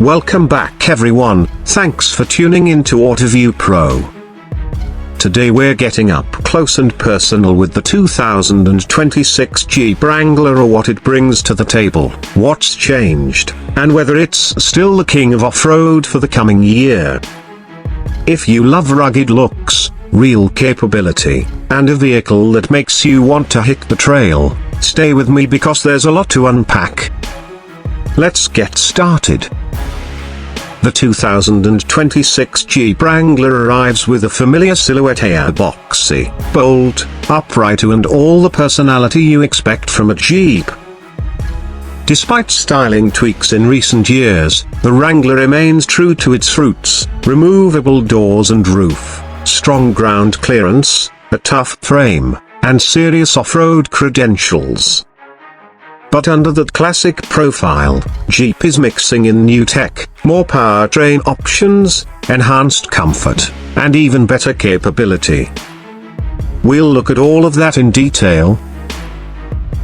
Welcome back everyone, thanks for tuning in to Autoview Pro. Today we're getting up close and personal with the 2026 Jeep Wrangler, or what it brings to the table, what's changed, and whether it's still the king of off-road for the coming year. If you love rugged looks, real capability, and a vehicle that makes you want to hit the trail, stay with me because there's a lot to unpack. Let's get started. The 2026 Jeep Wrangler arrives with a familiar silhouette, boxy, bold, upright, and all the personality you expect from a Jeep. Despite styling tweaks in recent years, the Wrangler remains true to its roots: removable doors and roof, strong ground clearance, a tough frame, and serious off-road credentials. But under that classic profile, Jeep is mixing in new tech, more powertrain options, enhanced comfort, and even better capability. We'll look at all of that in detail.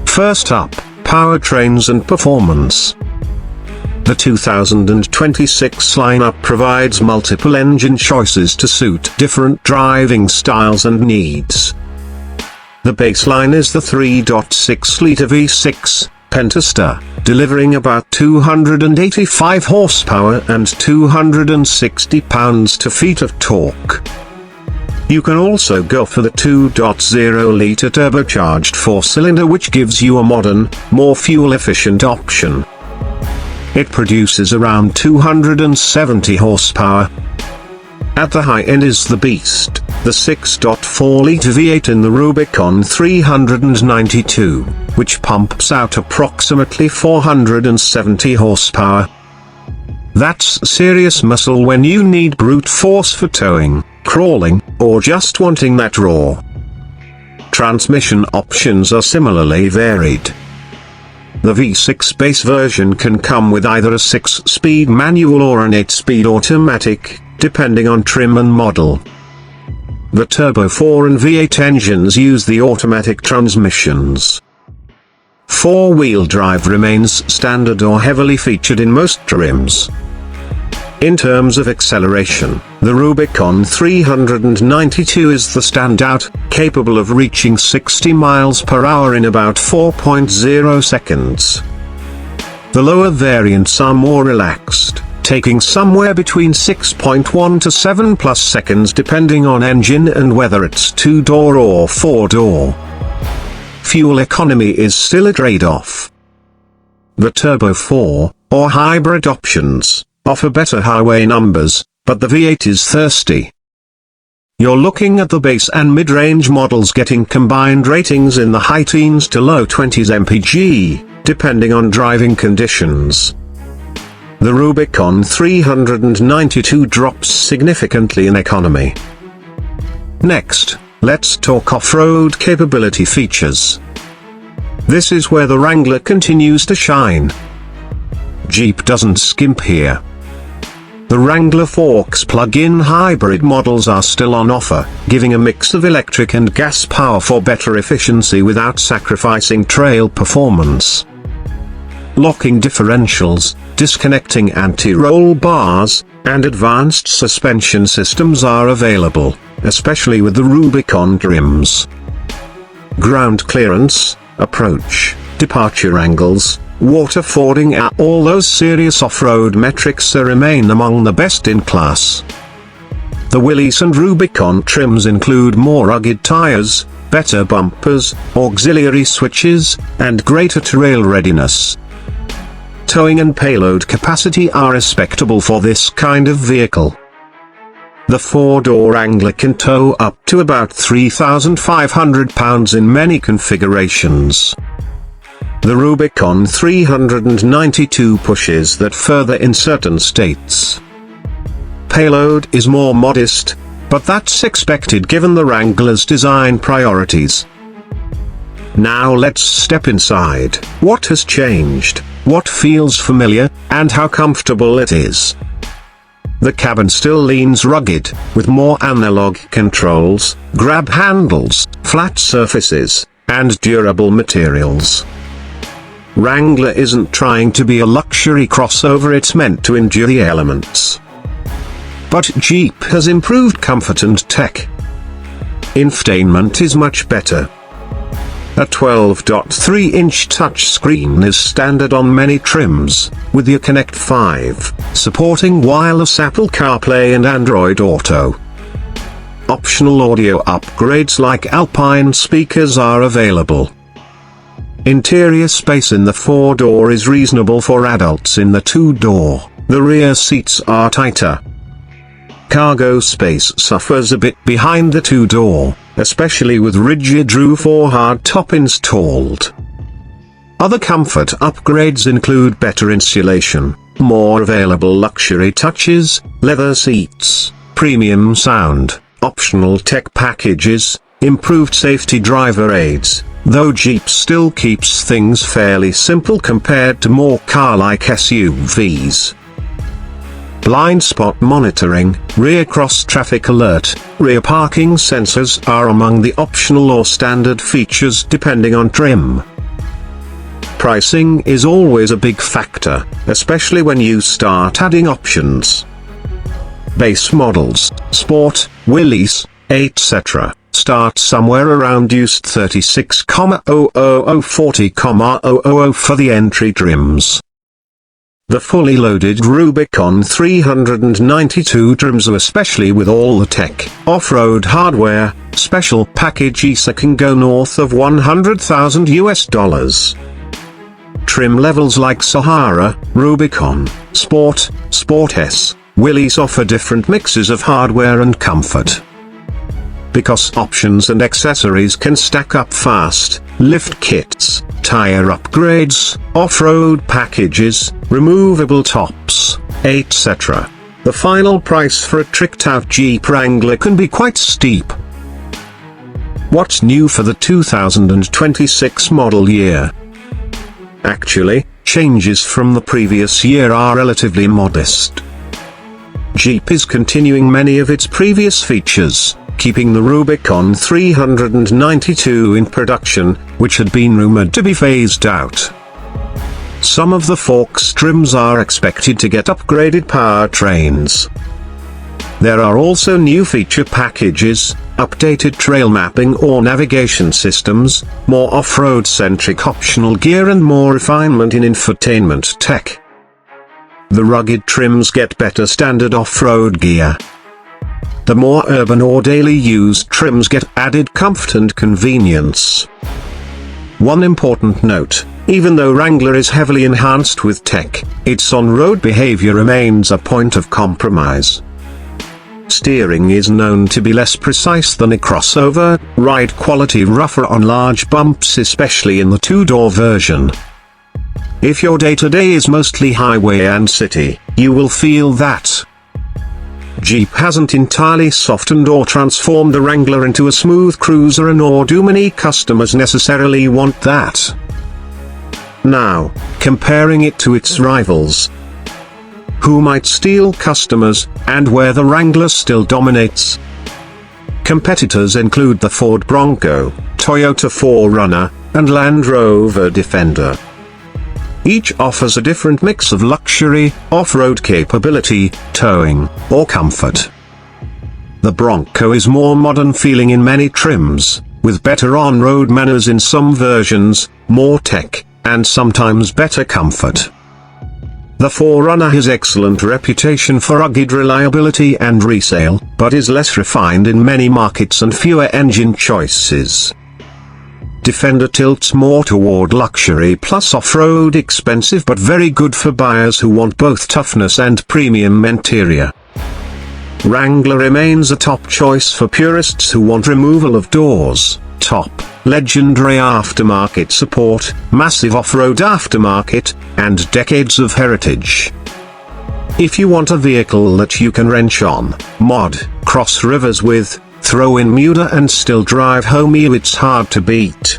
First up, powertrains and performance. The 2026 lineup provides multiple engine choices to suit different driving styles and needs. The baseline is the 3.6-litre V6 Pentastar, delivering about 285 horsepower and 260 pounds-to-feet of torque. You can also go for the 2.0-litre turbocharged 4-cylinder, which gives you a modern, more fuel-efficient option. It produces around 270 horsepower. At the high end is the beast, the 6.4-litre V8 in the Rubicon 392, which pumps out approximately 470 horsepower. That's serious muscle when you need brute force for towing, crawling, or just wanting that raw. Transmission options are similarly varied. The V6 base version can come with either a 6-speed manual or an 8-speed automatic, depending on trim and model. The Turbo 4 and V8 engines use the automatic transmissions. Four-wheel drive remains standard or heavily featured in most trims. In terms of acceleration, the Rubicon 392 is the standout, capable of reaching 60 miles per hour in about 4.0 seconds. The lower variants are more relaxed, taking somewhere between 6.1 to 7+ seconds depending on engine and whether it's 2-door or 4-door. Fuel economy is still a trade-off. The Turbo 4, or hybrid options, offer better highway numbers, but the V8 is thirsty. You're looking at the base and mid-range models getting combined ratings in the high teens to low 20s mpg, depending on driving conditions. The Rubicon 392 drops significantly in economy. Next, let's talk off-road capability features. This is where the Wrangler continues to shine. Jeep doesn't skimp here. The Wrangler 4X plug-in hybrid models are still on offer, giving a mix of electric and gas power for better efficiency without sacrificing trail performance. Locking differentials, disconnecting anti-roll bars, and advanced suspension systems are available, especially with the Rubicon trims. Ground clearance, approach, departure angles, water fording, all those serious off-road metrics remain among the best in class. The Willys and Rubicon trims include more rugged tires, better bumpers, auxiliary switches, and greater trail readiness. Towing and payload capacity are respectable for this kind of vehicle. The 4-door Wrangler can tow up to about 3,500 pounds in many configurations. The Rubicon 392 pushes that further in certain states. Payload is more modest, but that's expected given the Wrangler's design priorities. Now let's step inside. What has changed, what feels familiar, and how comfortable it is. The cabin still leans rugged, with more analog controls, grab handles, flat surfaces, and durable materials. Wrangler isn't trying to be a luxury crossover, it's meant to endure the elements. But Jeep has improved comfort and tech. Infotainment is much better. A 12.3-inch touchscreen is standard on many trims, with the Uconnect 5 supporting wireless Apple CarPlay and Android Auto. Optional audio upgrades like Alpine speakers are available. Interior space in the 4-door is reasonable for adults in the 2-door, the rear seats are tighter. Cargo space suffers a bit behind the 2-door, especially with rigid roof or hardtop installed. Other comfort upgrades include better insulation, more available luxury touches, leather seats, premium sound, optional tech packages, improved safety driver aids, though Jeep still keeps things fairly simple compared to more car-like SUVs. Blind spot monitoring, rear cross-traffic alert, rear parking sensors are among the optional or standard features depending on trim. Pricing is always a big factor, especially when you start adding options. Base models, Sport, Willys, etc., start somewhere around used 36,000 40,000 for the entry trims. The fully loaded Rubicon 392 trims, especially with all the tech, off-road hardware, special package ESA can go north of $100,000. Trim levels like Sahara, Rubicon, Sport, Sport S, Willys offer different mixes of hardware and comfort. Because options and accessories can stack up fast, lift kits, tire upgrades, off-road packages, removable tops, etc., the final price for a tricked-out Jeep Wrangler can be quite steep. What's new for the 2026 model year? Actually, changes from the previous year are relatively modest. Jeep is continuing many of its previous features, keeping the Rubicon 392 in production, which had been rumored to be phased out. Some of the Forks trims are expected to get upgraded powertrains. There are also new feature packages, updated trail mapping or navigation systems, more off-road centric optional gear and more refinement in infotainment tech. The rugged trims get better standard off-road gear. The more urban or daily used trims get added comfort and convenience. One important note, even though Wrangler is heavily enhanced with tech, its on-road behavior remains a point of compromise. Steering is known to be less precise than a crossover, ride quality rougher on large bumps, especially in the 2-door version. If your day-to-day is mostly highway and city, you will feel that. Jeep hasn't entirely softened or transformed the Wrangler into a smooth cruiser, nor do many customers necessarily want that. Now, comparing it to its rivals, who might steal customers, and where the Wrangler still dominates. Competitors include the Ford Bronco, Toyota 4Runner, and Land Rover Defender. Each offers a different mix of luxury, off-road capability, towing, or comfort. The Bronco is more modern feeling in many trims, with better on-road manners in some versions, more tech, and sometimes better comfort. The 4Runner has excellent reputation for rugged reliability and resale, but is less refined in many markets and fewer engine choices. Defender tilts more toward luxury plus off-road, expensive but very good for buyers who want both toughness and premium interior. Wrangler remains a top choice for purists who want removal of doors, top, legendary aftermarket support, massive off-road aftermarket, and decades of heritage. If you want a vehicle that you can wrench on, mod, cross rivers with, throw in Muda and still drive home, it's hard to beat.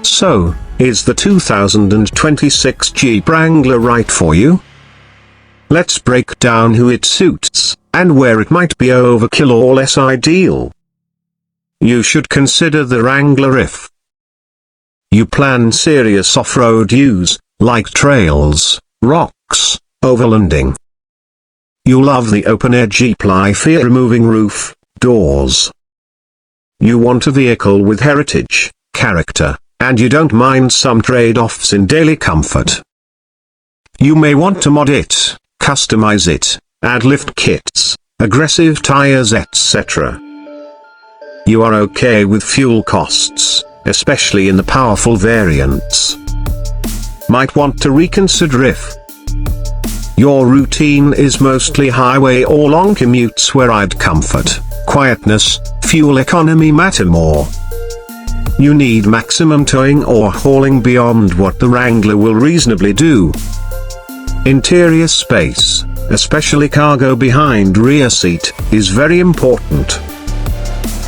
So, is the 2026 Jeep Wrangler right for you? Let's break down who it suits, and where it might be overkill or less ideal. You should consider the Wrangler if You plan serious off-road use, like trails, rocks, overlanding. You love the open-air Jeep life, fear-removing roof, doors. You want a vehicle with heritage, character, and you don't mind some trade-offs in daily comfort. You may want to mod it, customize it, add lift kits, aggressive tires, etc. You are okay with fuel costs, especially in the powerful variants. Might want to reconsider if your routine is mostly highway or long commutes where ride comfort, quietness, fuel economy matter more. You need maximum towing or hauling beyond what the Wrangler will reasonably do. Interior space, especially cargo behind rear seat, is very important.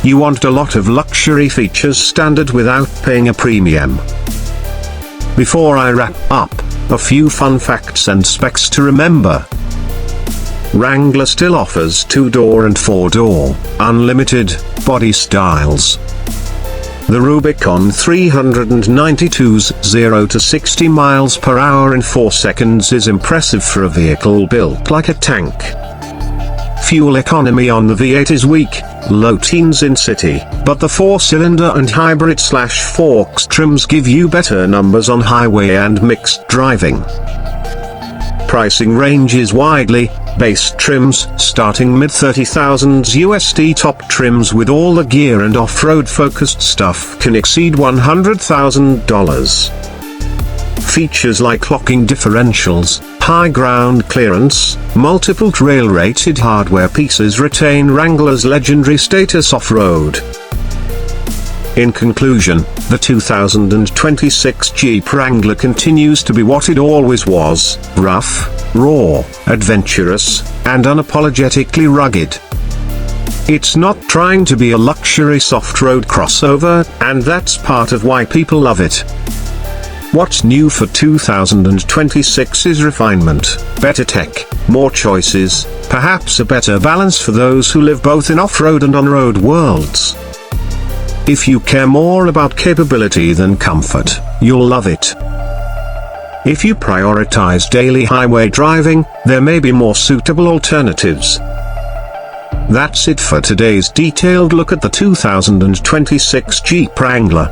You want a lot of luxury features standard without paying a premium. Before I wrap up, a few fun facts and specs to remember. Wrangler still offers 2-door and 4-door, unlimited, body styles. The Rubicon 392's 0 to 60 miles per hour in 4 seconds is impressive for a vehicle built like a tank. Fuel economy on the V8 is weak, low teens in city, but the 4-cylinder and hybrid/forks trims give you better numbers on highway and mixed driving. Pricing ranges widely, base trims starting mid-$30,000s USD, top trims with all the gear and off-road focused stuff can exceed $100,000. Features like locking differentials, high ground clearance, multiple trail-rated hardware pieces retain Wrangler's legendary status off-road. In conclusion, the 2026 Jeep Wrangler continues to be what it always was: rough, raw, adventurous, and unapologetically rugged. It's not trying to be a luxury soft-road crossover, and that's part of why people love it. What's new for 2026 is refinement, better tech, more choices, perhaps a better balance for those who live both in off-road and on-road worlds. If you care more about capability than comfort, you'll love it. If you prioritize daily highway driving, there may be more suitable alternatives. That's it for today's detailed look at the 2026 Jeep Wrangler.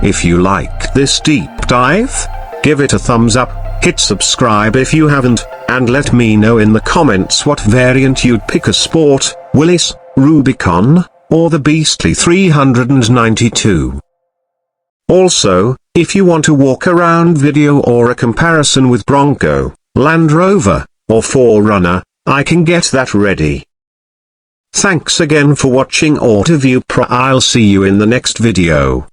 If you like this deep dive, give it a thumbs up, hit subscribe if you haven't, and let me know in the comments what variant you'd pick: a Sport, Willys, Rubicon, or the beastly 392. Also, if you want a walk-around video or a comparison with Bronco, Land Rover, or 4Runner, I can get that ready. Thanks again for watching Autoview Pro. I'll see you in the next video.